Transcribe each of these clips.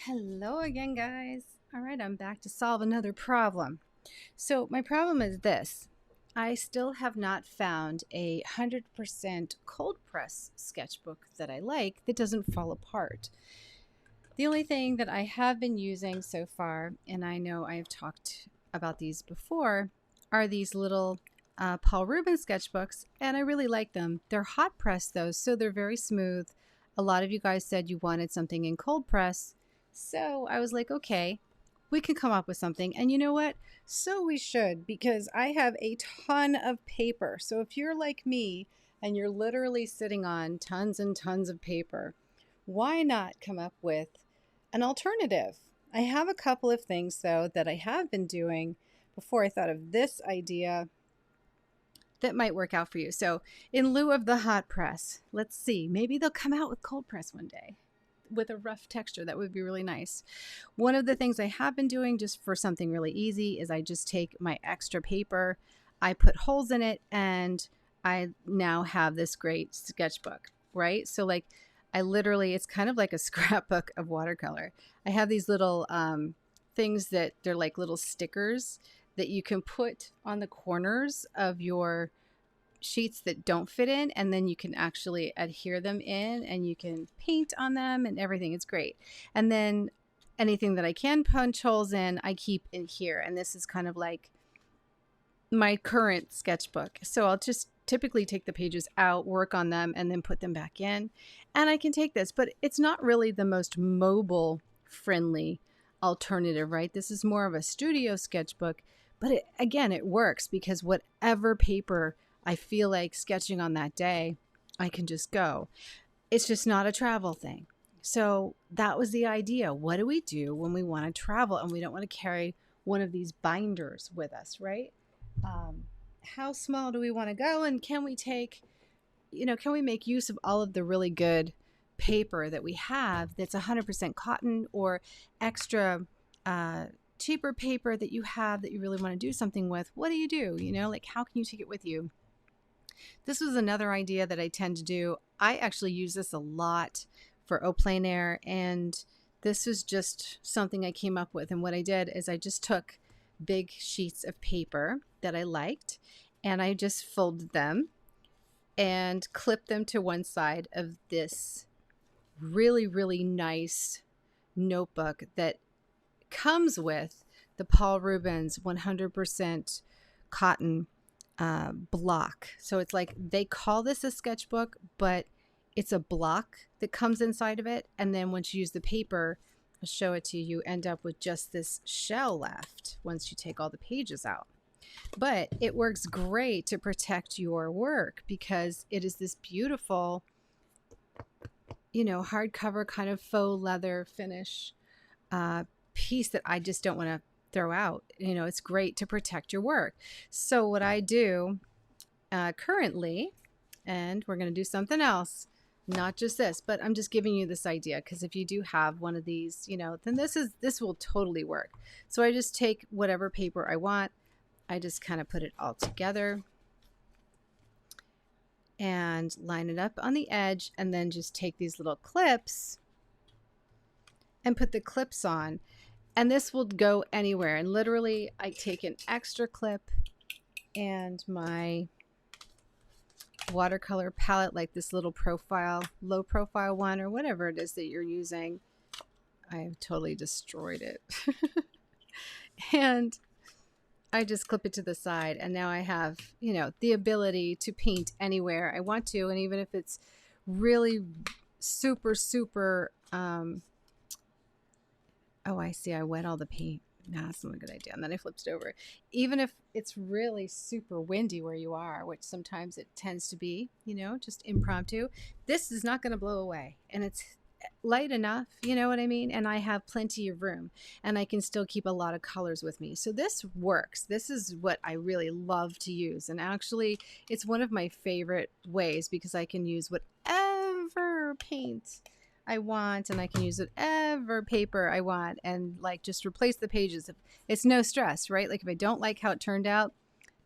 Hello again, guys. All right, I'm back to solve another problem. So my problem is this. I still have not found a 100% cold press sketchbook that I like that doesn't fall apart. The only thing that I have been using so far, and I know I have talked about these before, are these little Paul Rubens sketchbooks, and I really like them. They're hot press though, so they're very smooth. A lot of you guys said you wanted something in cold press, so I was like, okay, we can come up with something. And you know what? So we should, because I have a ton of paper. So if you're like me and you're literally sitting on tons and tons of paper, why not come up with an alternative? I have a couple of things though that I have been doing before I thought of this idea that might work out for you. So in lieu of the hot press, let's see, maybe they'll come out with cold press one day with a rough texture. That would be really nice. One of the things I have been doing just for something really easy is I just take my extra paper, I put holes in it, and I now have this great sketchbook, right? So like I literally, it's kind of like a scrapbook of watercolor. I have these little things that they're like little stickers that you can put on the corners of your sheets that don't fit in, and then you can actually adhere them in and you can paint on them and everything. It's great. And then anything that I can punch holes in, I keep in here. And this is kind of like my current sketchbook. So I'll just typically take the pages out, work on them, and then put them back in. And I can take this, but it's not really the most mobile friendly alternative, right? This is more of a studio sketchbook, but again, it works because whatever paper I feel like sketching on that day, I can just go. It's just not a travel thing. So that was the idea. What do we do when we want to travel and we don't want to carry one of these binders with us, right? How small do we want to go? And can we take, can we make use of all of the really good paper that we have that's 100% cotton or extra cheaper paper that you have that you really want to do something with? What do? Like how can you take it with you? This was another idea that I tend to do. I actually use this a lot for au plein air, and this was just something I came up with. And what I did is I just took big sheets of paper that I liked, and I just folded them and clipped them to one side of this really, really nice notebook that comes with the Paul Rubens 100% cotton block. So it's like they call this a sketchbook, but it's a block that comes inside of it. And then once you use the paper, I'll show it to you, you end up with just this shell left once you take all the pages out. But it works great to protect your work because it is this beautiful, hardcover kind of faux leather finish piece that I just don't want to throw out. It's great to protect your work. So what I do currently, and we're going to do something else, not just this, but I'm just giving you this idea because if you do have one of these, then this will totally work. So I just take whatever paper I want. I just kind of put it all together and line it up on the edge, and then just take these little clips and put the clips on. And this will go anywhere. And literally, I take an extra clip and my watercolor palette, like this little profile, low profile one, or whatever it is that you're using. I've totally destroyed it. And I just clip it to the side. And now I have, the ability to paint anywhere I want to. And even if it's really super, super, oh, I see. I wet all the paint. No, that's not a good idea. And then I flipped it over. Even if it's really super windy where you are, which sometimes it tends to be, just impromptu, this is not going to blow away. And it's light enough, you know what I mean? And I have plenty of room and I can still keep a lot of colors with me. So this works. This is what I really love to use. And actually, it's one of my favorite ways because I can use whatever paint I want, and I can use whatever paper I want and like just replace the pages. It's no stress, right? Like if I don't like how it turned out,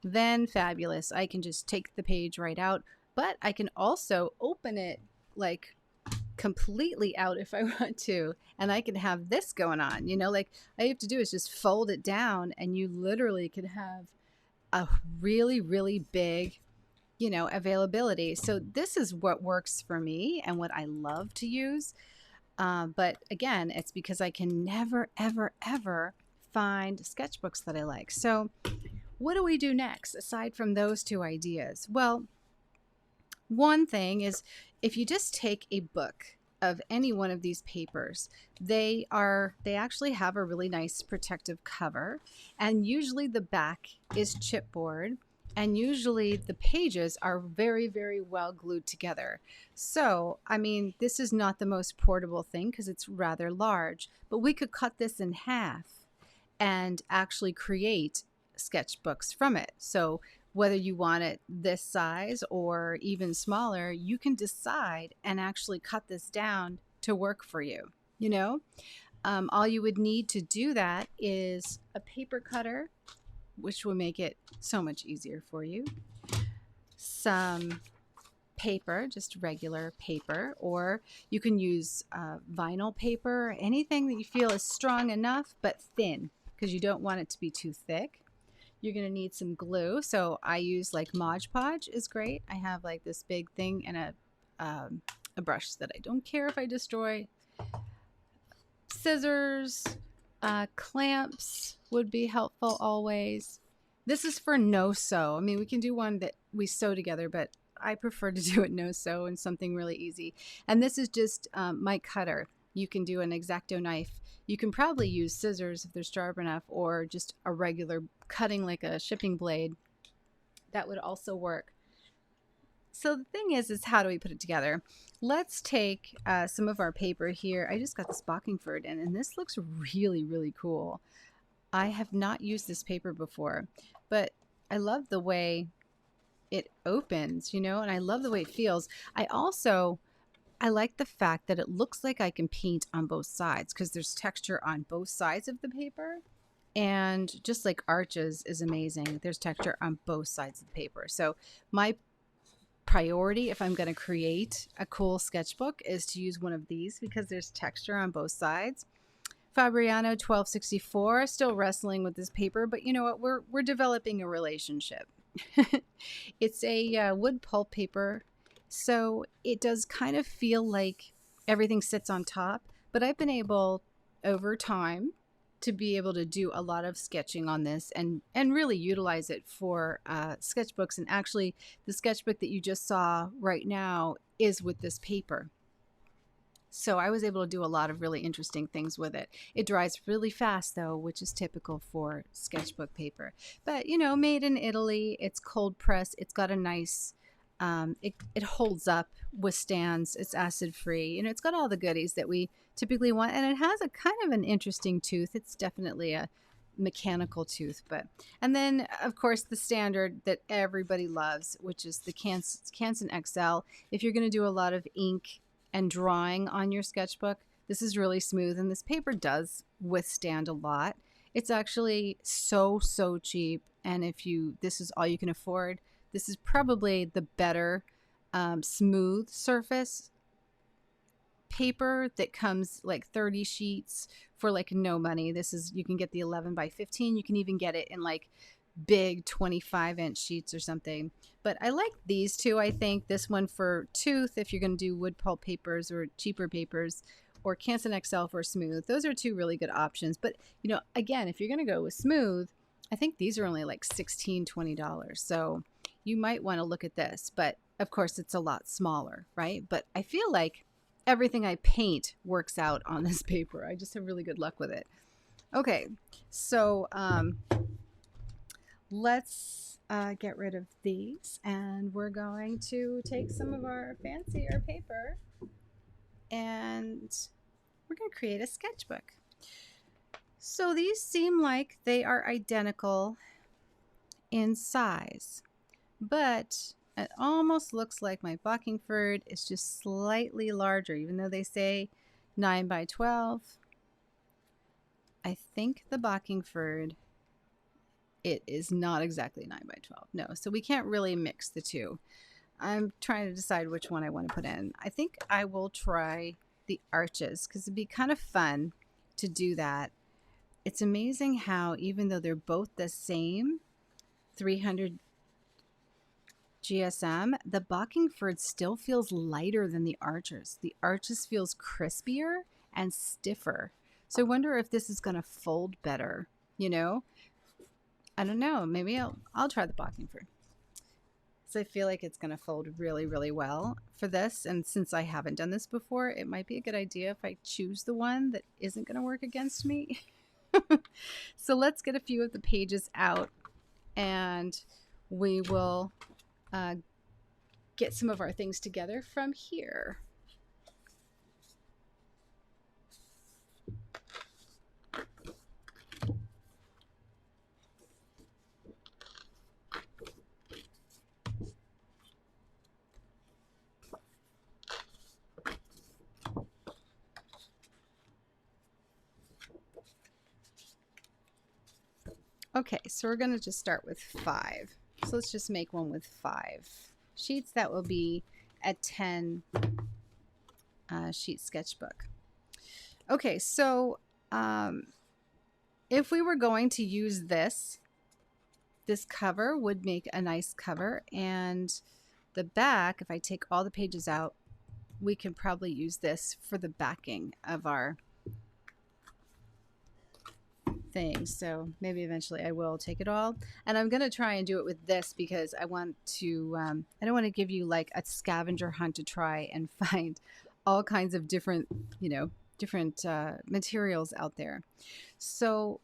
then fabulous. I can just take the page right out, but I can also open it like completely out if I want to, and I can have this going on, you know, like all you have to do is just fold it down and you literally can have a really, really big, you know, availability. So this is what works for me and what I love to use. But again, it's because I can never, ever, ever find sketchbooks that I like. So what do we do next aside from those two ideas? Well, one thing is if you just take a book of any one of these papers, they actually have a really nice protective cover, and usually the back is chipboard, and usually the pages are very, very well glued together. So, I mean, this is not the most portable thing because it's rather large, but we could cut this in half and actually create sketchbooks from it. So whether you want it this size or even smaller, you can decide and actually cut this down to work for you. You know, all you would need to do that is a paper cutter, which will make it so much easier for you. Some paper, just regular paper, or you can use vinyl paper, anything that you feel is strong enough but thin because you don't want it to be too thick. You're going to need some glue. So I use like Mod Podge is great. I have like this big thing and a brush that I don't care if I destroy. Scissors, clamps would be helpful always. This is for no sew. I mean, we can do one that we sew together, but I prefer to do it no sew and something really easy. And this is just my cutter. You can do an X-Acto knife. You can probably use scissors if they're sharp enough, or just a regular cutting like a shipping blade. That would also work. So the thing is how do we put it together? Let's take some of our paper here. I just got this Bockingford and this looks really, really cool. I have not used this paper before, but I love the way it opens, you know, and I love the way it feels. I like the fact that it looks like I can paint on both sides because there's texture on both sides of the paper. And just like arches is amazing, there's texture on both sides of the paper. So my priority, if I'm going to create a cool sketchbook, is to use one of these because there's texture on both sides. Fabriano 1264, still wrestling with this paper, but you know what? We're developing a relationship. It's a wood pulp paper. So it does kind of feel like everything sits on top, but I've been able over time to be able to do a lot of sketching on this and really utilize it for sketchbooks. And actually the sketchbook that you just saw right now is with this paper. So I was able to do a lot of really interesting things with it. It dries really fast though, which is typical for sketchbook paper. But you know, made in Italy, it's cold pressed, it's got a nice it holds up, withstands, it's acid free, you know, it's got all the goodies that we typically want, and it has a kind of an interesting tooth. It's definitely a mechanical tooth, and then of course the standard that everybody loves, which is the Canson XL. If you're going to do a lot of ink and drawing on your sketchbook, this is really smooth, and this paper does withstand a lot. It's actually so cheap, and if this is all you can afford, this is probably the better smooth surface paper that comes like 30 sheets for like no money. You can get the 11 by 15. You can even get it in like big 25-inch sheets or something. But I like these two. I think this one for tooth, if you're going to do wood pulp papers or cheaper papers, or Canson XL for smooth. Those are two really good options. But, you know, again, if you're going to go with smooth, I think these are only like $16, $20. So you might want to look at this, but of course it's a lot smaller, right? But I feel like everything I paint works out on this paper. I just have really good luck with it. Okay, so let's get rid of these, and we're going to take some of our fancier paper and we're going to create a sketchbook. So these seem like they are identical in size, but it almost looks like my Bockingford is just slightly larger, even though they say 9 by 12. I think the Bockingford, it is not exactly 9 by 12. No, so we can't really mix the two. I'm trying to decide which one I want to put in. I think I will try the arches because it'd be kind of fun to do that. It's amazing how even though they're both the same 300 GSM, the Bockingford still feels lighter than the arches. The arches feels crispier and stiffer. So I wonder if this is going to fold better, you know? I don't know. Maybe I'll try the Bockingford. So I feel like it's going to fold really, really well for this. And since I haven't done this before, it might be a good idea if I choose the one that isn't going to work against me. So let's get a few of the pages out and we will get some of our things together from here. Okay, so we're going to just start with 5. So let's just make one with 5 sheets. That will be a 10 sheet sketchbook. Okay, so if we were going to use this cover would make a nice cover, and the back, if I take all the pages out, we can probably use this for the backing of our thing. So maybe eventually I will take it all, and I'm going to try and do it with this because I want to I don't want to give you like a scavenger hunt to try and find all kinds of different, you know, different materials out there. So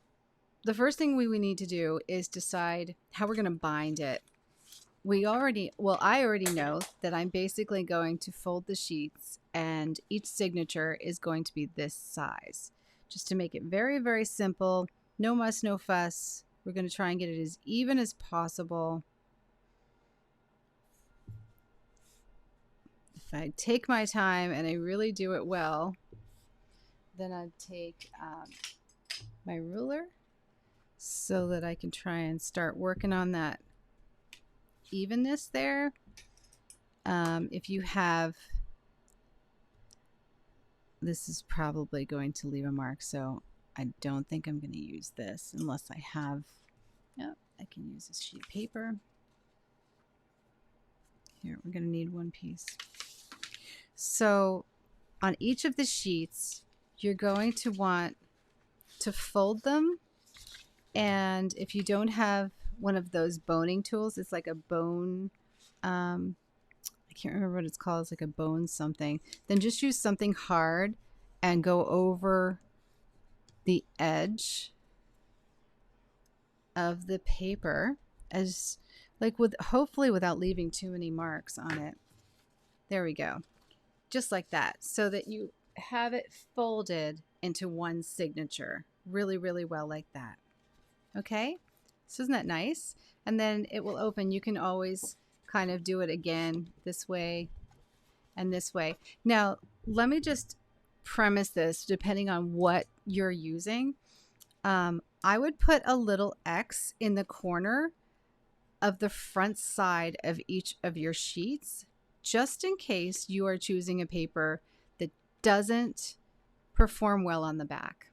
the first thing we need to do is decide how we're going to bind it. I already know that I'm basically going to fold the sheets and each signature is going to be this size, just to make it very, very simple. No muss, no fuss. We're going to try and get it as even as possible. If I take my time and I really do it well, then I'd take my ruler so that I can try and start working on that evenness there. If you have, this is probably going to leave a mark, so I don't think I'm going to use this unless I have, I can use this sheet of paper. Here, we're going to need one piece. So on each of the sheets, you're going to want to fold them. And if you don't have one of those boning tools, it's like a bone, I can't remember what it's called. It's like a bone something. Then just use something hard and go over the edge of the paper, as like hopefully without leaving too many marks on it. There we go. Just like that, so that you have it folded into one signature really, really well like that. Okay, so isn't that nice? And then it will open. You can always kind of do it again this way and this way. Now, let me just premise this, depending on what you're using. I would put a little X in the corner of the front side of each of your sheets, just in case you are choosing a paper that doesn't perform well on the back.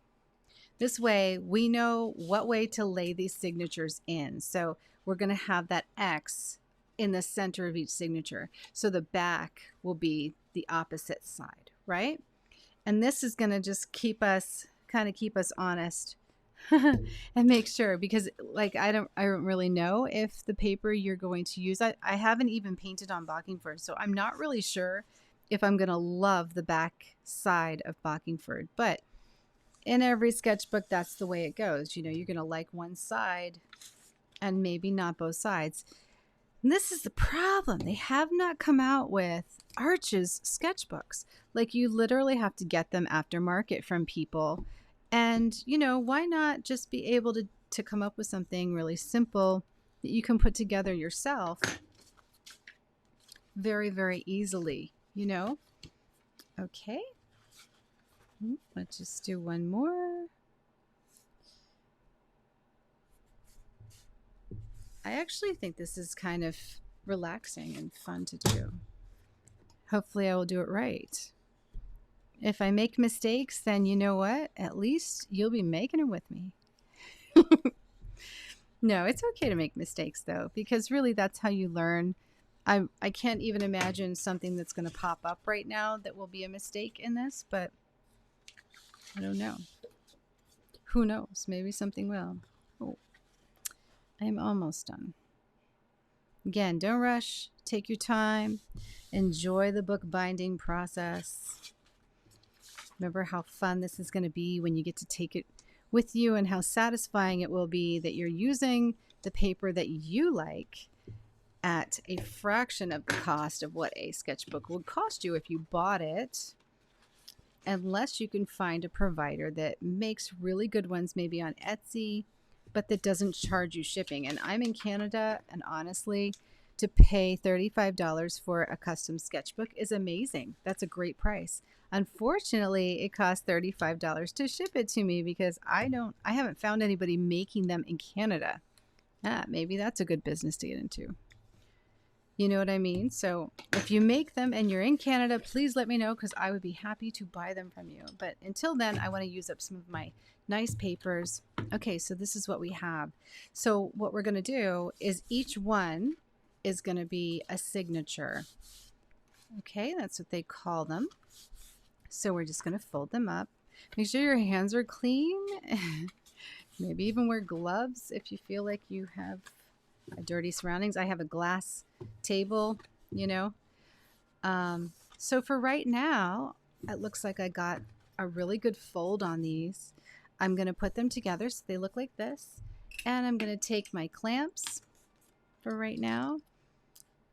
This way we know what way to lay these signatures in. So we're going to have that X in the center of each signature. So the back will be the opposite side, right? And this is going to just keep us honest and make sure, because like I don't really know if the paper you're going to use, I haven't even painted on Bockingford, so I'm not really sure if I'm going to love the back side of Bockingford. But in every sketchbook, that's the way it goes. You know, you're going to like one side and maybe not both sides. And this is the problem. They have not come out with arches sketchbooks. Like, you literally have to get them aftermarket from people. And, you know, why not just be able to come up with something really simple that you can put together yourself very, very easily, you know? Okay. Let's just do one more. I actually think this is kind of relaxing and fun to do. Hopefully I will do it right. If I make mistakes, then you know what? At least you'll be making them with me. No, it's okay to make mistakes though, because really that's how you learn. I can't even imagine something that's going to pop up right now that will be a mistake in this, but I don't know. Who knows? Maybe something will. Oh, I am almost done. Again, don't rush. Take your time. Enjoy the book binding process. Remember how fun this is going to be when you get to take it with you, and how satisfying it will be that you're using the paper that you like at a fraction of the cost of what a sketchbook would cost you if you bought it, unless you can find a provider that makes really good ones, maybe on Etsy, but that doesn't charge you shipping. And I'm in Canada, and honestly, to pay $35 for a custom sketchbook is amazing. That's a great price. Unfortunately, it costs $35 to ship it to me because I haven't found anybody making them in Canada. Maybe that's a good business to get into. You know what I mean? So if you make them and you're in Canada, please let me know, because I would be happy to buy them from you. But until then, I want to use up some of my nice papers. Okay, so this is what we have. So what we're going to do is each one is going to be a signature. Okay, that's what they call them. So we're just going to fold them up. Make sure your hands are clean. Maybe even wear gloves if you feel like you have dirty surroundings. I have a glass table, you know. So for right now, it looks like I got a really good fold on these. I'm going to put them together so they look like this. And I'm going to take my clamps for right now,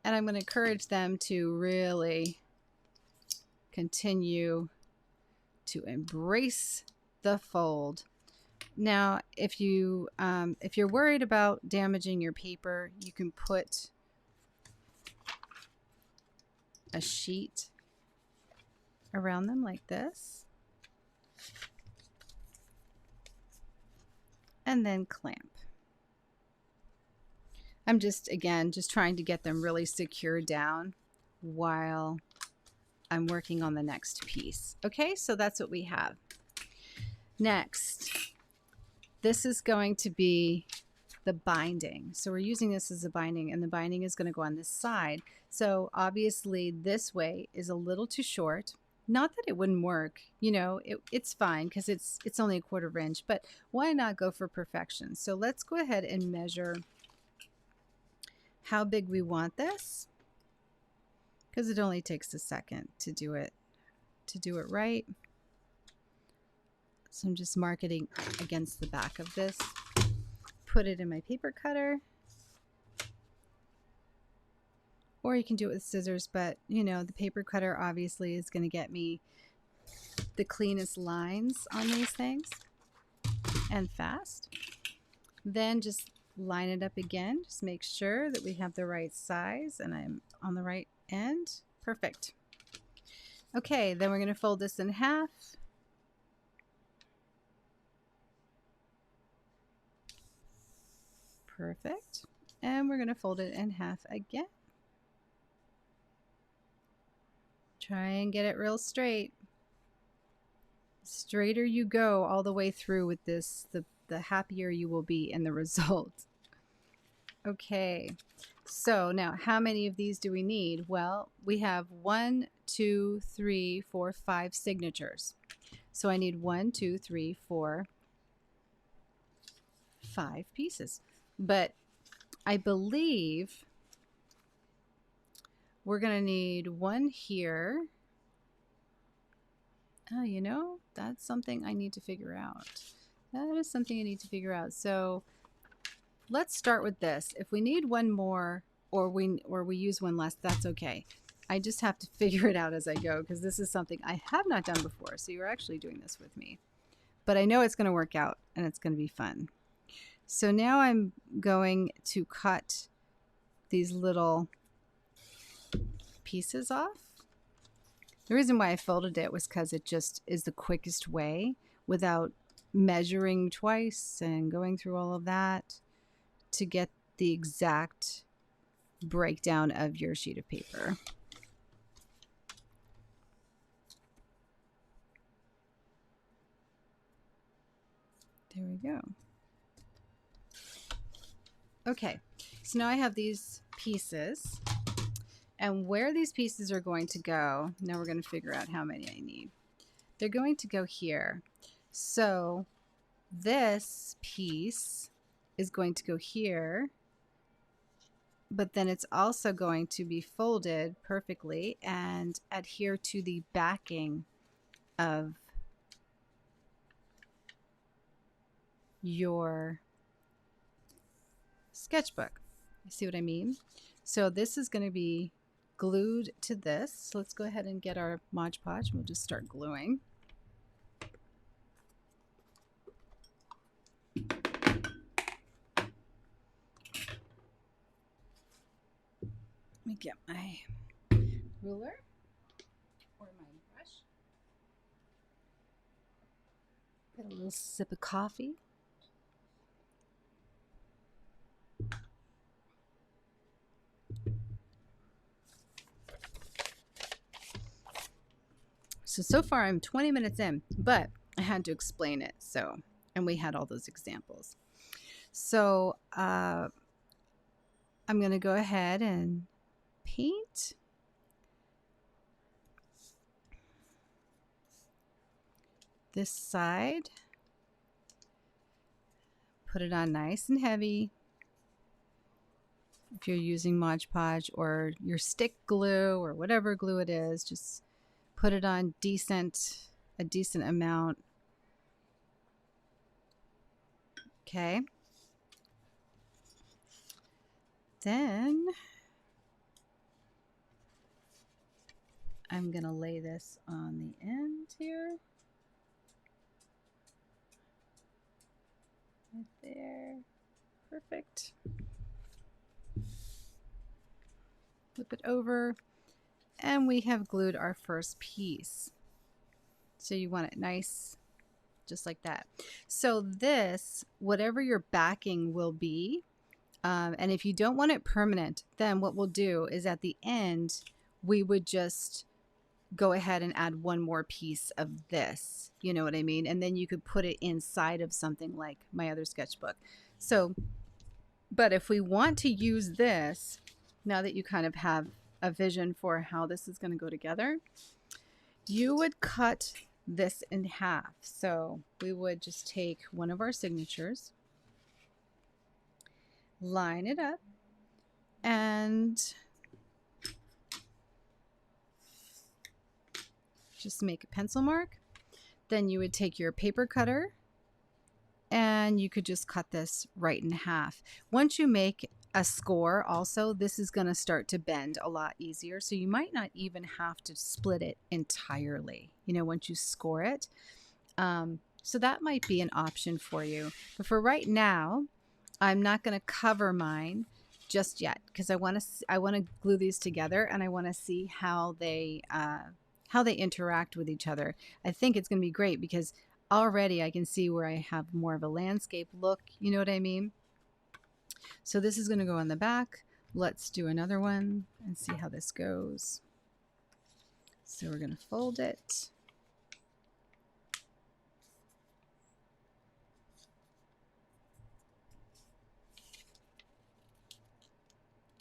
and I'm going to encourage them to really continue to embrace the fold. Now, if you're worried about damaging your paper, you can put a sheet around them like this, and then clamp. I'm just trying to get them really secure down while I'm working on the next piece. Okay, so that's what we have. Next, this is going to be the binding. So we're using this as a binding, and the binding is going to go on this side. So obviously this way is a little too short. Not that it wouldn't work, you know, it's fine because it's only 1/4 inch, but why not go for perfection? So let's go ahead and measure how big we want this, because it only takes a second to do it right. So I'm just marking against the back of this, put it in my paper cutter, or you can do it with scissors, but you know, the paper cutter obviously is going to get me the cleanest lines on these things, and fast. Then just line it up again. Just make sure that we have the right size and I'm on the right end. Perfect. Okay, then we're going to fold this in half. Perfect. And we're going to fold it in half again. Try and get it real straight. The straighter you go all the way through with this, the happier you will be in the result. Okay, so now how many of these do we need? Well, we have 1, 2, 3, 4, 5 signatures. So I need 1, 2, 3, 4, 5 pieces. But I believe we're going to need one here. Oh, you know, that's something I need to figure out. That is something I need to figure out. So let's start with this. If we need one more, or we use one less, that's okay. I just have to figure it out as I go, because this is something I have not done before. So you're actually doing this with me. But I know it's going to work out and it's going to be fun. So now I'm going to cut these little pieces off. The reason why I folded it was because it just is the quickest way without measuring twice and going through all of that to get the exact breakdown of your sheet of paper. There we go. Okay, so now I have these pieces, and where these pieces are going to go, now we're going to figure out how many I need. They're going to go here. So this piece is going to go here, but then it's also going to be folded perfectly and adhere to the backing of your sketchbook. You see what I mean? So this is going to be glued to this. So let's go ahead and get our Mod Podge. We'll just start gluing. Let me get my ruler or my brush. Get a little sip of coffee. So far I'm 20 minutes in, but I had to explain it. So, and we had all those examples. So I'm going to go ahead and paint. This side. Put it on nice and heavy. If you're using Mod Podge or your stick glue or whatever glue it is, just put it on a decent amount. Okay. Then I'm going to lay this on the end here. Right there. Perfect. Flip it over, and we have glued our first piece. So you want it nice, just like that. So this, whatever your backing will be, and if you don't want it permanent, then what we'll do is at the end, we would just go ahead and add one more piece of this, you know what I mean? And then you could put it inside of something like my other sketchbook. So, but if we want to use this, now that you kind of have a vision for how this is going to go together, you would cut this in half. So we would just take one of our signatures, line it up, and just make a pencil mark. Then you would take your paper cutter and you could just cut this right in half. Once you make a score also, this is going to start to bend a lot easier. So you might not even have to split it entirely, you know, once you score it. So that might be an option for you. But for right now, I'm not going to cover mine just yet because I want to glue these together and I want to see how they interact with each other. I think it's going to be great because already I can see where I have more of a landscape look. You know what I mean? So this is going to go on the back. Let's do another one and see how this goes. So we're going to fold it.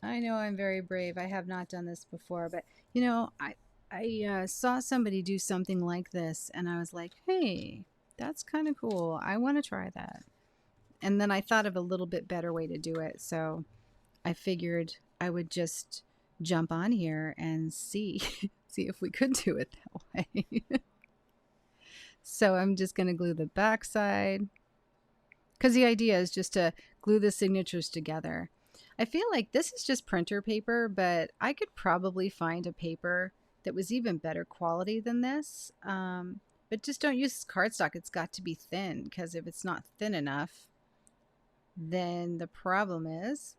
I know I'm very brave. I have not done this before, but you know, I saw somebody do something like this and I was like, hey, that's kind of cool. I want to try that. And then I thought of a little bit better way to do it. So I figured I would just jump on here and see if we could do it that way. So I'm just going to glue the back side because the idea is just to glue the signatures together. I feel like this is just printer paper, but I could probably find a paper that was even better quality than this. But just don't use cardstock. It's got to be thin because if it's not thin enough, then the problem is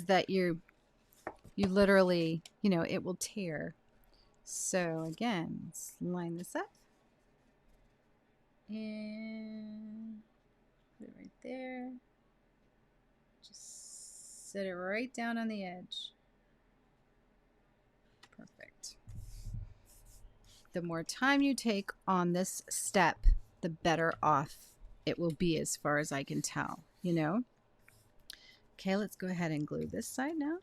that you literally, you know, it will tear. So again, let's line this up and put it right there. Set it right down on the edge. Perfect. The more time you take on this step, the better off it will be as far as I can tell, you know? Okay, let's go ahead and glue this side now.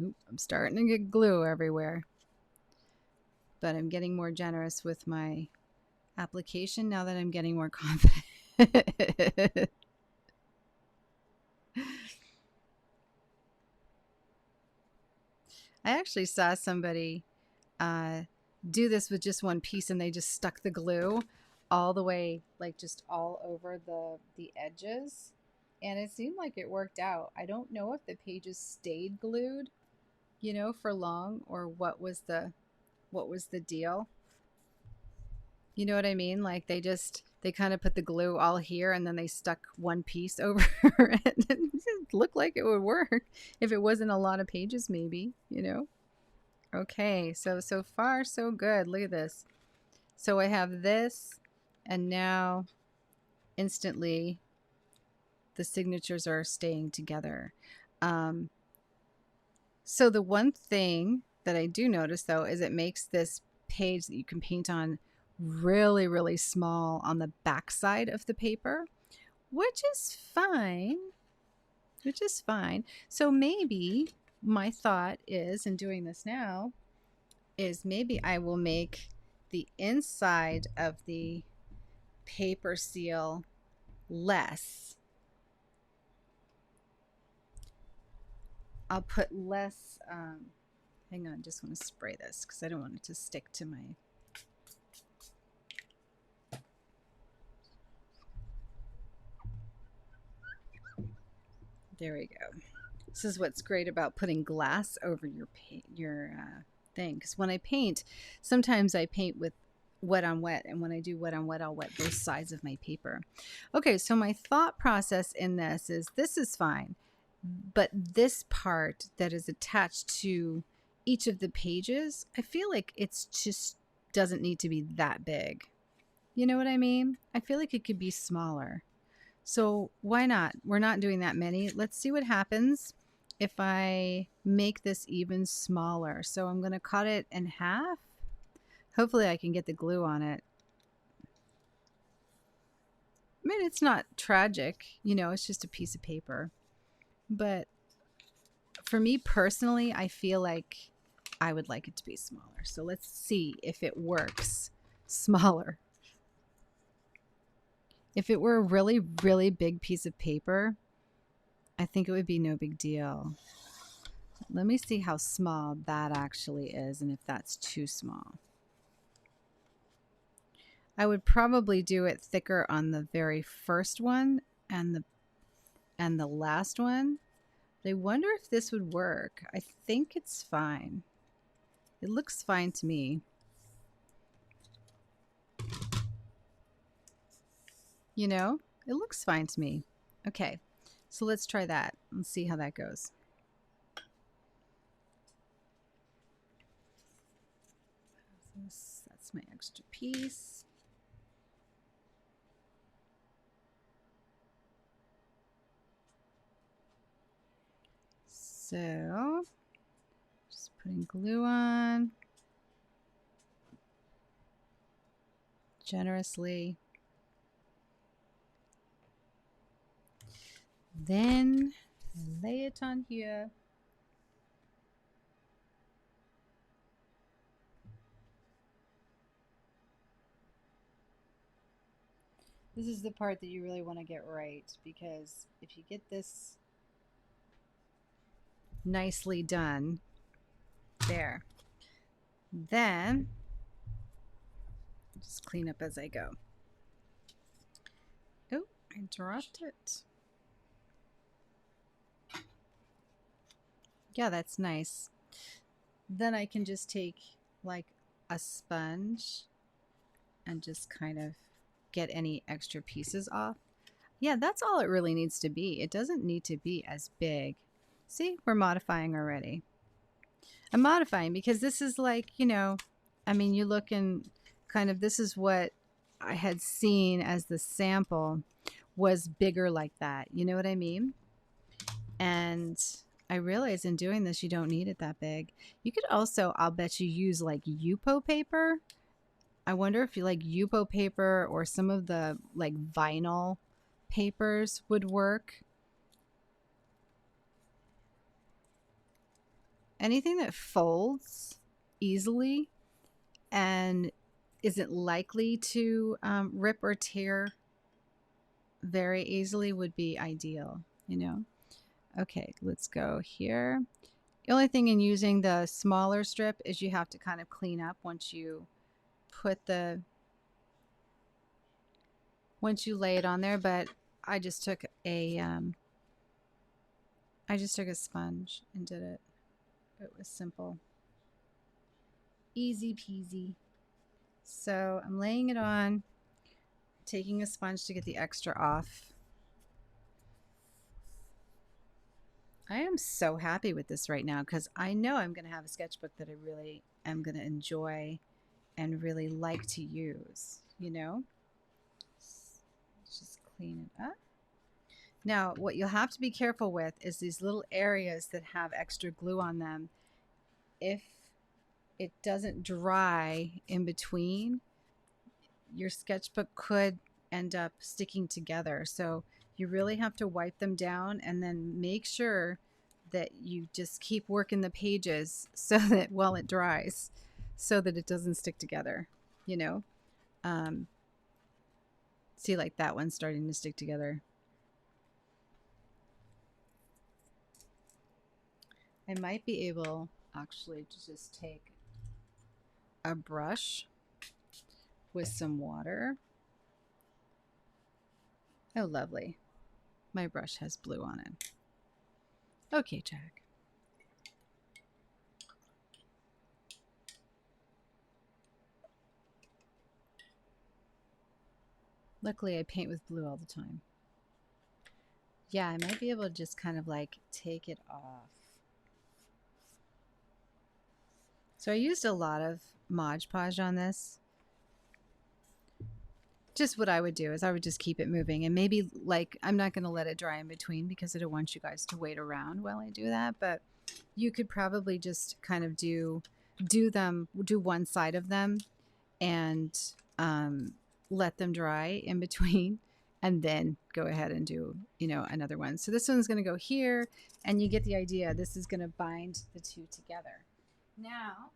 Oop, I'm starting to get glue everywhere. But I'm getting more generous with my application now that I'm getting more confident. I actually saw somebody do this with just one piece, and they just stuck the glue all the way, like just all over the edges, and it seemed like it worked out. I don't know if the pages stayed glued, you know, for long, or what was the deal. You know what I mean? Like they kind of put the glue all here, and then they stuck one piece over it. It looked like it would work if it wasn't a lot of pages, maybe, you know? Okay, so far so good. Look at this. So I have this, and now instantly the signatures are staying together. So the one thing that I do notice, though, is it makes this page that you can paint on really, really small on the back side of the paper, which is fine. So maybe my thought is, in doing this now, is maybe I will make the inside of the paper seal less. I'll put less, hang on, just want to spray this because I don't want it to stick to my, there we go. This is what's great about putting glass over your thing, because when I paint, sometimes I paint with wet on wet, and when I do wet on wet, I'll wet both sides of my paper. Okay, so my thought process in this is fine, but this part that is attached to each of the pages, I feel like it's just doesn't need to be that big. You know what I mean? I feel like it could be smaller. So why not? We're not doing that many. Let's see what happens if I make this even smaller. So I'm going to cut it in half. Hopefully I can get the glue on it. I mean, it's not tragic, you know, it's just a piece of paper. But for me personally, I feel like I would like it to be smaller. So let's see if it works smaller. If it were a really, really big piece of paper, I think it would be no big deal. Let me see how small that actually is, and if that's too small. I would probably do it thicker on the very first one and the last one. But I wonder if this would work. I think it's fine. It looks fine to me. You know, it looks fine to me. Okay, so let's try that and see how that goes. That's my extra piece. So, just putting glue on generously. Then lay it on here. This is the part that you really want to get right, because if you get this nicely done, there, then just clean up as I go. Oh, I dropped it. Yeah, that's nice. Then I can just take like a sponge and just kind of get any extra pieces off. Yeah, that's all it really needs to be. It doesn't need to be as big. See, we're modifying already. I'm modifying because this is like, you know, I mean, you look and kind of, this is what I had seen as the sample was bigger like that. You know what I mean? And I realize in doing this, you don't need it that big. You could also, I'll bet you, use like Yupo paper. I wonder if you like Yupo paper or some of the like vinyl papers would work. Anything that folds easily and isn't likely to rip or tear very easily would be ideal, you know? Okay, let's go here. The only thing in using the smaller strip is you have to kind of clean up once you lay it on there, but I just took a sponge and did it. It was simple. Easy peasy. So I'm laying it on, taking a sponge to get the extra off. I am so happy with this right now because I know I'm going to have a sketchbook that I really am going to enjoy and really like to use, you know? Let's just clean it up. Now, what you'll have to be careful with is these little areas that have extra glue on them. If it doesn't dry in between, your sketchbook could end up sticking together. So you really have to wipe them down and then make sure that you just keep working the pages so that while it dries, so that it doesn't stick together, you know? See, like that one's starting to stick together. I might be able actually to just take a brush with some water. Oh, lovely. My brush has blue on it. Okay, Jack. Luckily, I paint with blue all the time. Yeah, I might be able to just kind of like take it off. So I used a lot of Mod Podge on this. Just what I would do is I would just keep it moving, and maybe like I'm not going to let it dry in between because I don't want you guys to wait around while I do that, but you could probably just kind of do one side of them and let them dry in between and then go ahead and do, you know, another one. So this one's going to go here, and you get the idea. This is going to bind the two together. Now,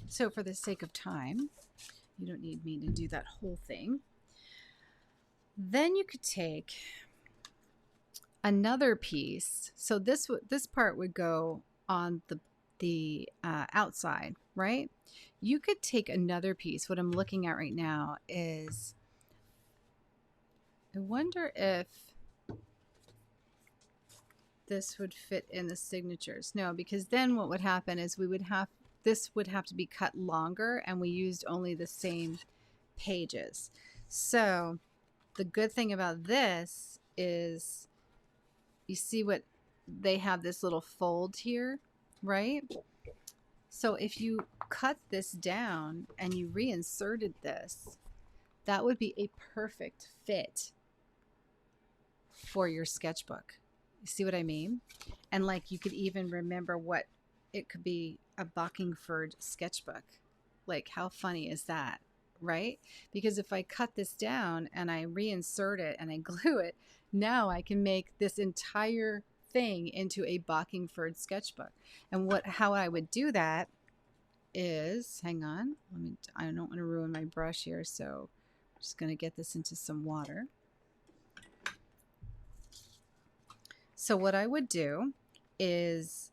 so for the sake of time, you don't need me to do that whole thing. Then you could take another piece. So this part would go on the outside, right? You could take another piece. What I'm looking at right now is, I wonder if this would fit in the signatures. No, because then what would happen is this would have to be cut longer, and we used only the same pages. So the good thing about this is you see what they have, this little fold here, right? So if you cut this down and you reinserted this, that would be a perfect fit for your sketchbook. You see what I mean? And like you could even remember what it could be, a Bockingford sketchbook. Like how funny is that, right? Because if I cut this down and I reinsert it and I glue it, now I can make this entire thing into a Bockingford sketchbook. And how I would do that is, hang on, I don't want to ruin my brush here, so I'm just going to get this into some water. So what I would do is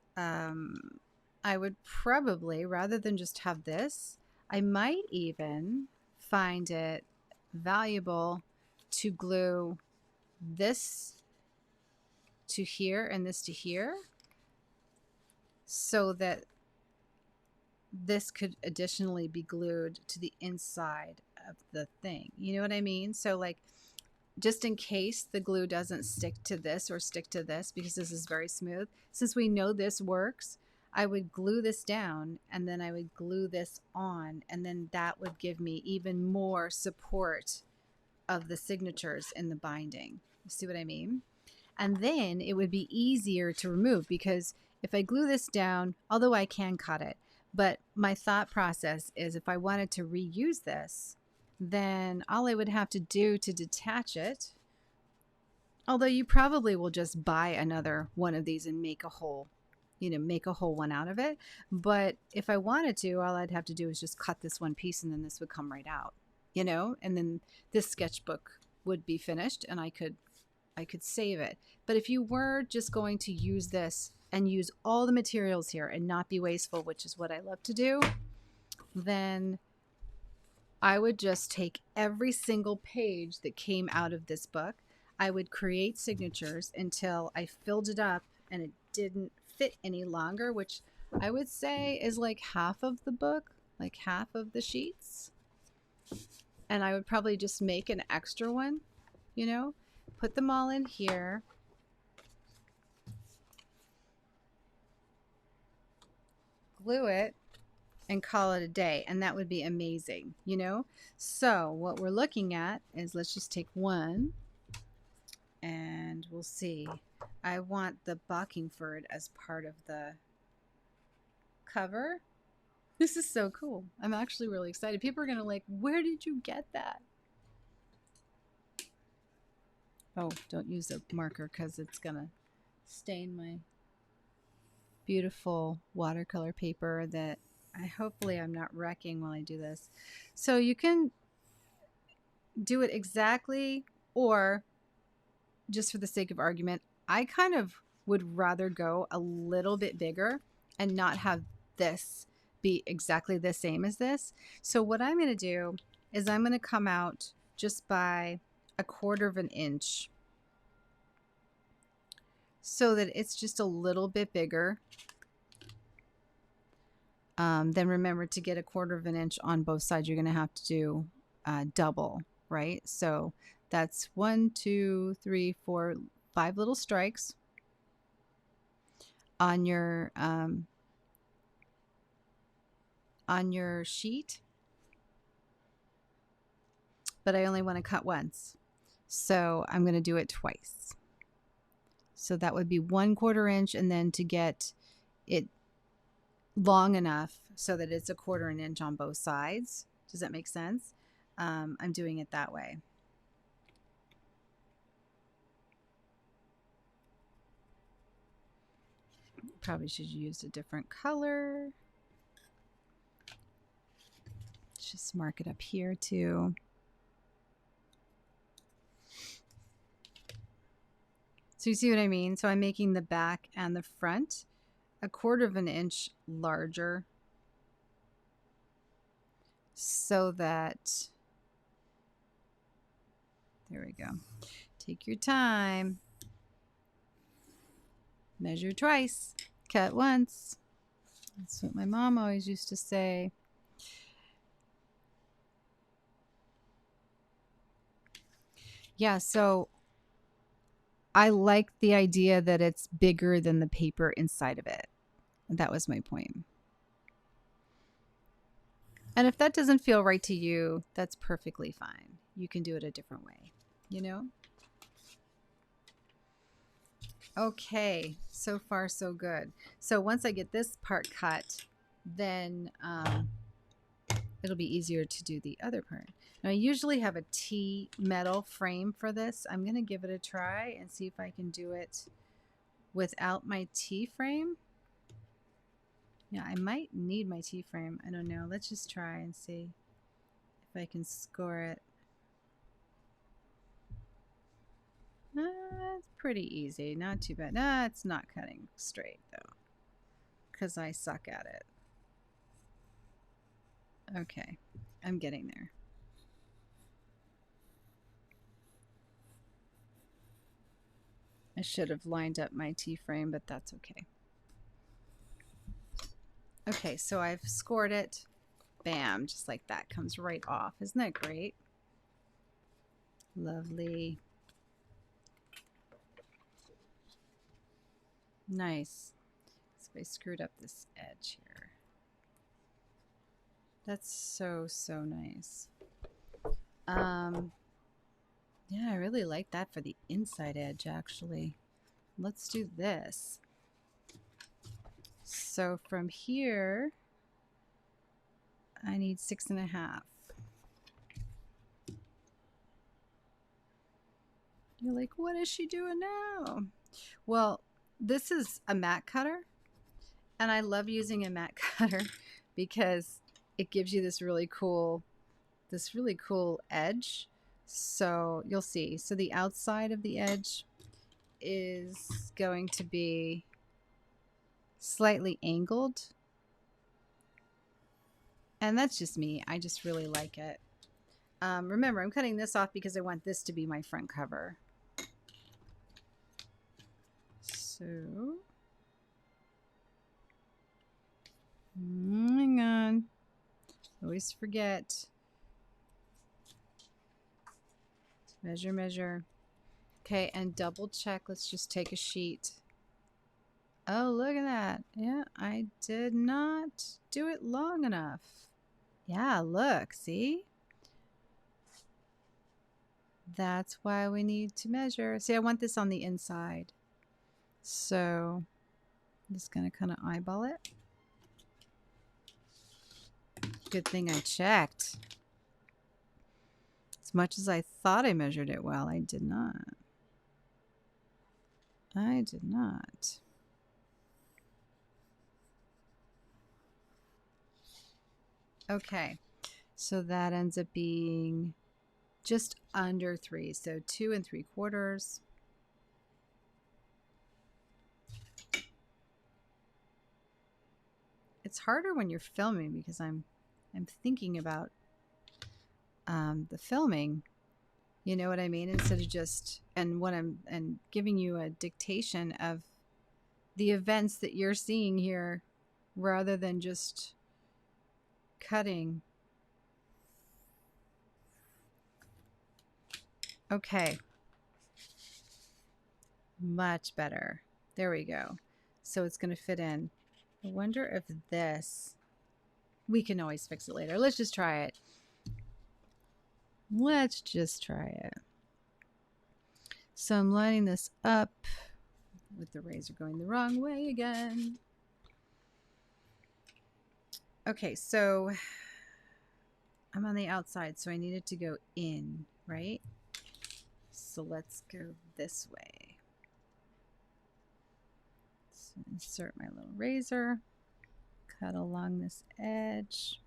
I would probably, rather than just have this, I might even find it valuable to glue this to here and this to here, so that this could additionally be glued to the inside of the thing. You know what I mean? So like, just in case the glue doesn't stick to this or stick to this, because this is very smooth, since we know this works, I would glue this down and then I would glue this on, and then that would give me even more support of the signatures in the binding. You see what I mean? And then it would be easier to remove, because if I glue this down, although I can cut it, but my thought process is if I wanted to reuse this, then all I would have to do to detach it, although you probably will just buy another one of these and make a whole, make a whole one out of it. But if I wanted to, all I'd have to do is just cut this one piece and then this would come right out, and then this sketchbook would be finished and I could save it. But if you were just going to use this and use all the materials here and not be wasteful, which is what I love to do, then I would just take every single page that came out of this book. I would create signatures until I filled it up and it didn't fit any longer, which I would say is like half of the book, like half of the sheets. And I would probably just make an extra one, put them all in here. Glue it and call it a day, and that would be amazing, So what we're looking at is, let's just take one and we'll see. I want the Bockingford as part of the cover. This is so cool. I'm actually really excited. People are gonna like, where did you get that? Oh, don't use a marker because it's gonna stain my beautiful watercolor paper that hopefully I'm not wrecking while I do this. So you can do it exactly, or just for the sake of argument, I kind of would rather go a little bit bigger and not have this be exactly the same as this. So what I'm going to do is I'm going to come out just by 1/4 of an inch so that it's just a little bit bigger. Then remember, to get 1/4 of an inch on both sides, you're going to have to do double, right? So that's 1, 2, 3, 4, 5 little strikes on your sheet. But I only want to cut once, so I'm going to do it twice. So that would be 1/4 inch, and then to get it long enough so that it's 1/4 an inch on both sides. Does that make sense? I'm doing it that way. Probably should have used a different color. Let's just mark it up here too. So you see what I mean? So I'm making the back and the front 1/4 of an inch larger so that, there we go. Take your time. Measure twice, cut once. That's what my mom always used to say. Yeah, so I like the idea that it's bigger than the paper inside of it. That was my point. And if that doesn't feel right to you, that's perfectly fine. You can do it a different way, Okay, so far so good. So once I get this part cut, then it'll be easier to do the other part. Now I usually have a T metal frame for this. I'm going to give it a try and see if I can do it without my T frame. Yeah, I might need my T frame. I don't know. Let's just try and see if I can score it. It's pretty easy. Not too bad. Nah, it's not cutting straight though, because I suck at it. Okay, I'm getting there. I should have lined up my T-frame, but that's okay. Okay, so I've scored it. Bam, just like that, comes right off. Isn't that great? Lovely. Nice. So I screwed up this edge here. That's so, so nice. Yeah, I really like that for the inside edge, actually. let's do this. So from here, I need 6.5. You're like, what is she doing now? Well, this is a mat cutter, and I love using a mat cutter because it gives you this really cool edge. So you'll see. So the outside of the edge is going to be slightly angled. And that's just me. I just really like it. Remember, I'm cutting this off because I want this to be my front cover. So, hang on. Always forget. Measure, measure. Okay, and double check. Let's just take a sheet. Oh, look at that. Yeah, I did not do it long enough. Yeah, look, see? That's why we need to measure. See, I want this on the inside. So I'm just going to kind of eyeball it. Good thing I checked. As much as I thought I measured it well, I did not. I did not. Okay, so that ends up being just under 3, so 2 3/4. It's harder when you're filming because I'm thinking about the filming. You know what I mean? Instead of just and giving you a dictation of the events that you're seeing here, rather than just cutting. Okay. Much better. There we go. So it's going to fit in. I wonder if this, we can always fix it later. Let's just try it. Let's just try it. So I'm lining this up with the razor going the wrong way again. Okay, so I'm on the outside, so I need it to go in, right? So let's go this way. So insert my little razor, cut along this edge.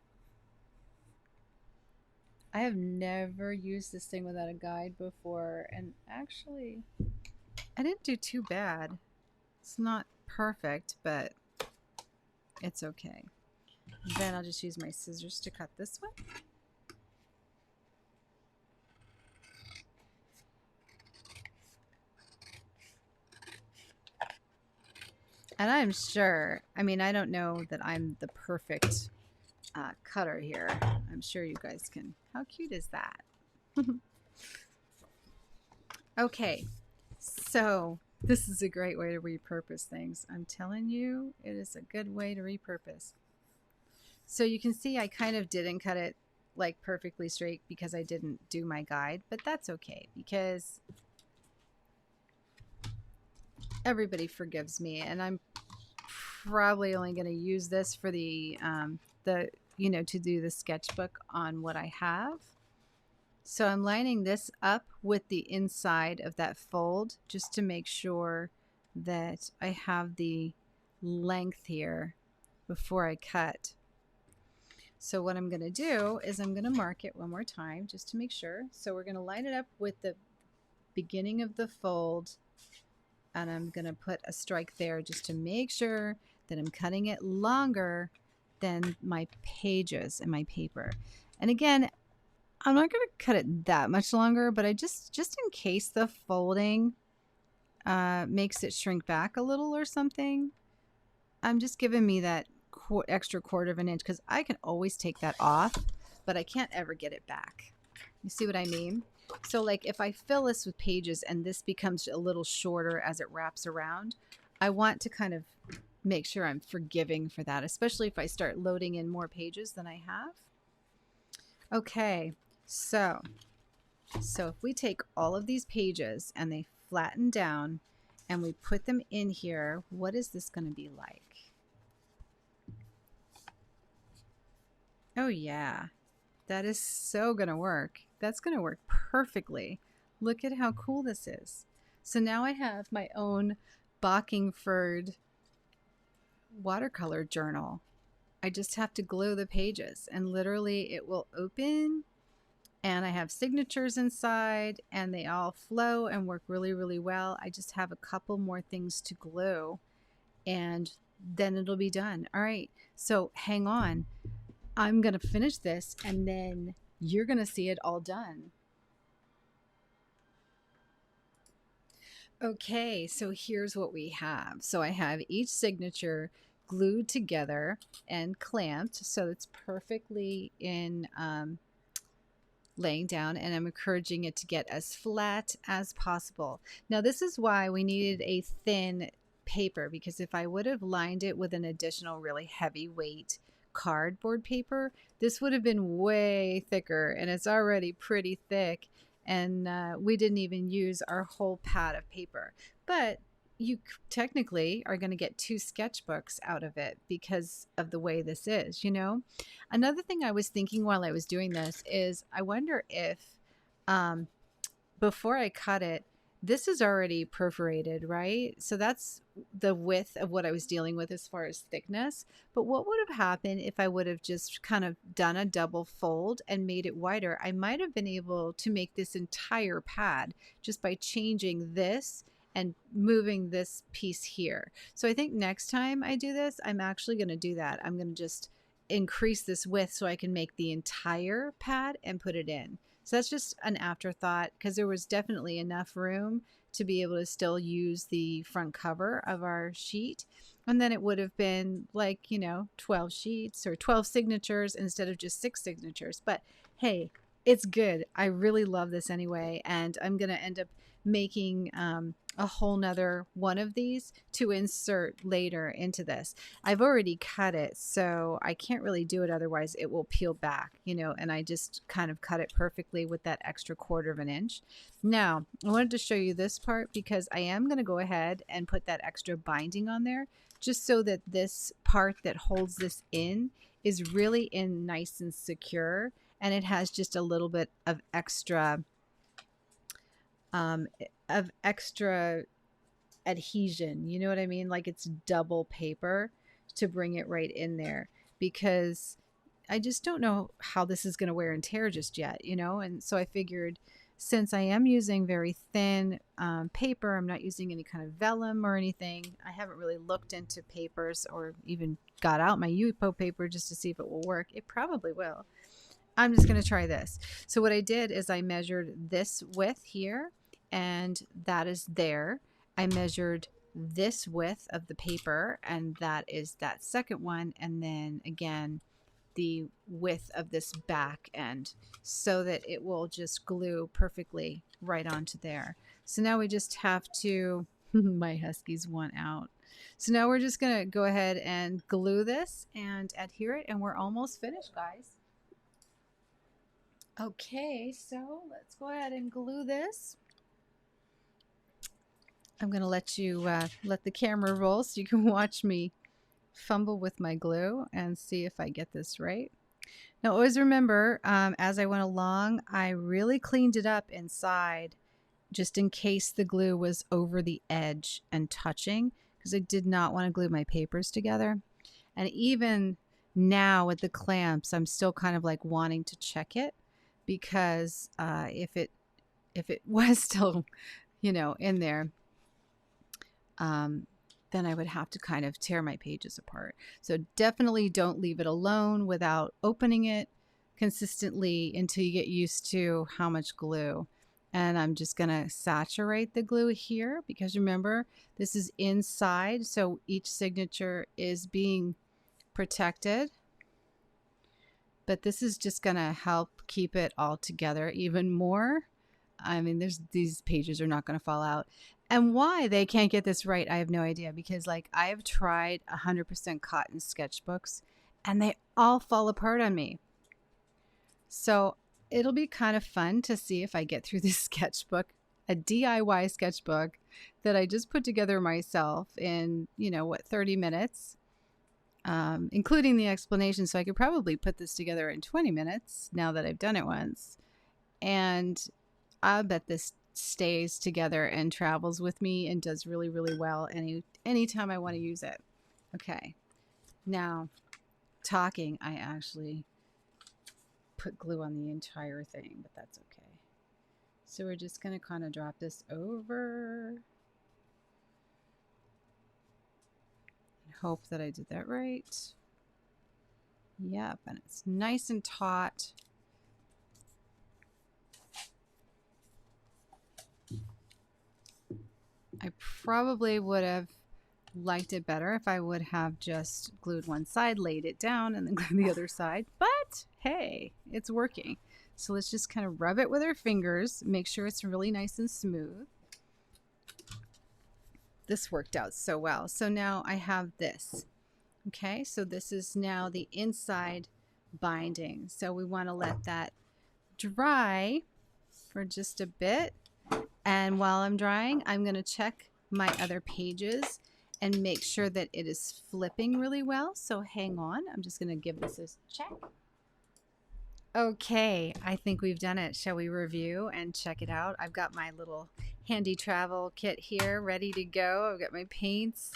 I have never used this thing without a guide before, and actually I didn't do too bad. It's not perfect, but it's okay. Then I'll just use my scissors to cut this way. And I'm sure, I mean, I don't know that I'm the perfect cutter here. I'm sure you guys can. How cute is that? Okay, so this is a great way to repurpose things. I'm telling you, it is a good way to repurpose. So you can see I kind of didn't cut it like perfectly straight because I didn't do my guide, but that's okay because everybody forgives me, and I'm probably only going to use this for the to do the sketchbook on what I have. So I'm lining this up with the inside of that fold just to make sure that I have the length here before I cut. So what I'm going to do is I'm going to mark it one more time just to make sure. So we're going to line it up with the beginning of the fold, and I'm going to put a strike there just to make sure that I'm cutting it longer than my pages and my paper. And again, I'm not going to cut it that much longer, but I just in case the folding makes it shrink back a little or something, I'm just giving me that extra 1/4 inch because I can always take that off, but I can't ever get it back. You see what I mean? So like if I fill this with pages and this becomes a little shorter as it wraps around, I want to kind of make sure I'm forgiving for that, especially if I start loading in more pages than I have. Okay, so if we take all of these pages and they flatten down and we put them in here, what is this going to be like? Oh yeah, that is so going to work. That's going to work perfectly. Look at how cool this is. So now I have my own Bockingford watercolor journal. I just have to glue the pages and literally it will open, and I have signatures inside and they all flow and work really, really well. I just have a couple more things to glue and then it'll be done. All right, so hang on. I'm going to finish this and then you're going to see it all done. Okay, so here's what we have. So I have each signature glued together and clamped so it's perfectly in laying down, and I'm encouraging it to get as flat as possible. Now this is why we needed a thin paper, because if I would have lined it with an additional really heavyweight cardboard paper, this would have been way thicker, and it's already pretty thick, and we didn't even use our whole pad of paper. But you technically are going to get 2 sketchbooks out of it because of the way this is, you know. Another thing I was thinking while I was doing this is I wonder if before I cut it, this is already perforated, right? So that's the width of what I was dealing with as far as thickness. But what would have happened if I would have just kind of done a double fold and made it wider? I might have been able to make this entire pad just by changing this and moving this piece here. So I think next time I do this, I'm actually going to do that. I'm going to just increase this width so I can make the entire pad and put it in. So that's just an afterthought, because there was definitely enough room to be able to still use the front cover of our sheet. And then it would have been like, 12 sheets or 12 signatures instead of just 6 signatures. But hey, it's good. I really love this anyway. And I'm going to end up making a whole nother one of these to insert later into this. I've already cut it, so I can't really do it, otherwise it will peel back, and I just kind of cut it perfectly with that extra 1/4 of an inch. Now I wanted to show you this part because I am going to go ahead and put that extra binding on there just so that this part that holds this in is really in nice and secure, and it has just a little bit of extra adhesion, you know what I mean? Like it's double paper to bring it right in there, because I just don't know how this is going to wear and tear just yet, and so I figured, since I am using very thin paper, I'm not using any kind of vellum or anything. I haven't really looked into papers or even got out my Yupo paper just to see if it will work. It probably will. I'm just going to try this. So what I did is I measured this width here, and that is there. I measured this width of the paper, and that is that second one, and then again the width of this back end, so that it will just glue perfectly right onto there. So now we just have to my huskies want out. So now we're just gonna go ahead and glue this and adhere it, and we're almost finished, guys. Okay, so let's go ahead and glue this. I'm going to let you let the camera roll so you can watch me fumble with my glue and see if I get this right. Now always remember, as I went along, I really cleaned it up inside just in case the glue was over the edge and touching, because I did not want to glue my papers together. And even now with the clamps, I'm still kind of like wanting to check it, because if it was still, in there, then I would have to kind of tear my pages apart. So definitely don't leave it alone without opening it consistently until you get used to how much glue. And I'm just going to saturate the glue here, because remember, this is inside, so each signature is being protected. But this is just going to help keep it all together even more. I mean, these pages are not going to fall out. And why they can't get this right, I have no idea, because like I have tried 100% cotton sketchbooks and they all fall apart on me. So it'll be kind of fun to see if I get through this sketchbook, a DIY sketchbook, that I just put together myself in, 30 minutes, including the explanation. So I could probably put this together in 20 minutes now that I've done it once. And I bet this stays together and travels with me and does really, really well anytime I want to use it. Okay. Now, talking, I actually put glue on the entire thing, but that's okay. So we're just going to kind of drop this over and hope that I did that right. Yep, and it's nice and taut. I probably would have liked it better if I would have just glued one side, laid it down, and then glued the other side. But hey, it's working. So let's just kind of rub it with our fingers, make sure it's really nice and smooth. This worked out so well. So now I have this. Okay, so this is now the inside binding. So we want to let that dry for just a bit. And while I'm drying, I'm going to check my other pages and make sure that it is flipping really well. So hang on, I'm just going to give this a check. Okay, I think we've done it. Shall we review and check it out? I've got my little handy travel kit here ready to go. I've got my paints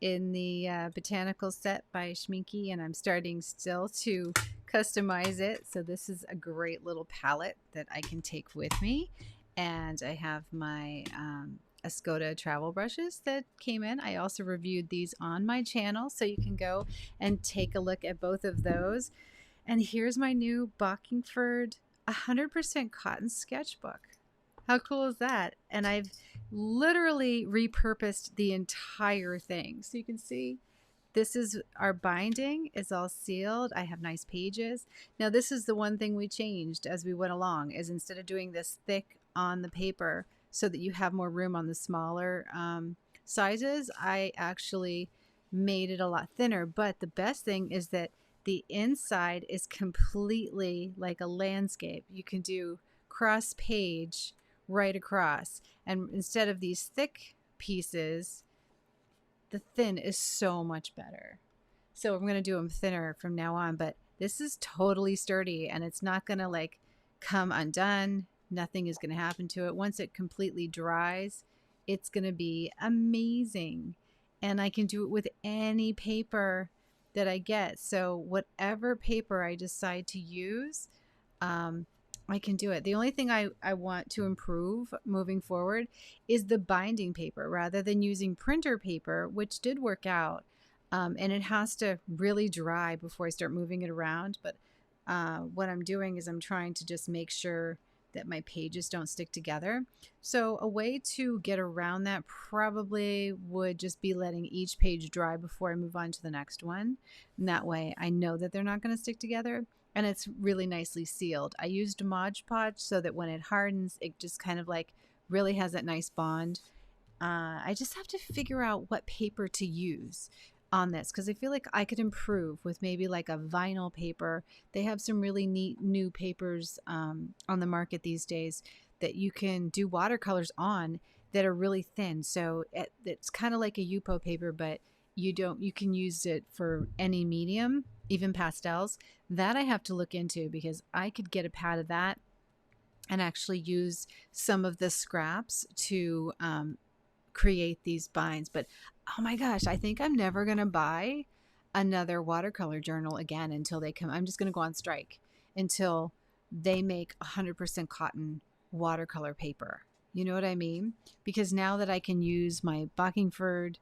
in the Botanical set by Schmincke, and I'm starting still to customize it. So this is a great little palette that I can take with me. And I have my Escoda travel brushes that came in. I also reviewed these on my channel, so you can go and take a look at both of those. And here's my new Bockingford 100% cotton sketchbook. How cool is that? And I've literally repurposed the entire thing. So you can see this is our binding is all sealed. I have nice pages. Now this is the one thing we changed as we went along, is instead of doing this thick on the paper so that you have more room on the smaller sizes, I actually made it a lot thinner. But the best thing is that the inside is completely like a landscape. You can do cross page right across, and instead of these thick pieces, the thin is so much better. So I'm going to do them thinner from now on, but this is totally sturdy and it's not going to like come undone. Nothing is going to happen to it. Once it completely dries, it's going to be amazing. And I can do it with any paper that I get. So whatever paper I decide to use, I can do it. The only thing I want to improve moving forward is the binding paper rather than using printer paper, which did work out. And it has to really dry before I start moving it around. But what I'm doing is I'm trying to just make sure that my pages don't stick together. So a way to get around that probably would just be letting each page dry before I move on to the next one. And that way I know that they're not going to stick together. And it's really nicely sealed. I used Mod Podge so that when it hardens, it just kind of like really has that nice bond. I just have to figure out what paper to use on this, because I feel like I could improve with maybe like a vinyl paper. They have some really neat new papers on the market these days that you can do watercolors on that are really thin. So it's kind of like a Yupo paper, but you can use it for any medium, even pastels. That I have to look into, because I could get a pad of that and actually use some of the scraps to create these binds. But oh my gosh, I think I'm never going to buy another watercolor journal again until they come. I'm just going to go on strike until they make 100% cotton watercolor paper. You know what I mean? Because now that I can use my Bockingford,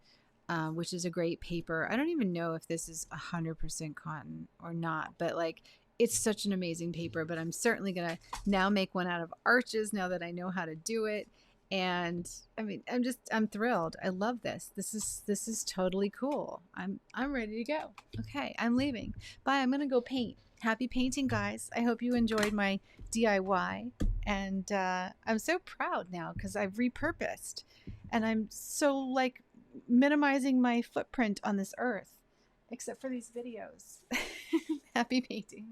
which is a great paper. I don't even know if this is 100% cotton or not, but like it's such an amazing paper. But I'm certainly going to now make one out of arches now that I know how to do it. And I mean, I'm thrilled. I love this. This is totally cool. I'm ready to go. Okay, I'm leaving. Bye. I'm going to go paint. Happy painting, guys. I hope you enjoyed my DIY. And I'm so proud now because I've repurposed. And I'm so like minimizing my footprint on this earth, except for these videos. Happy painting.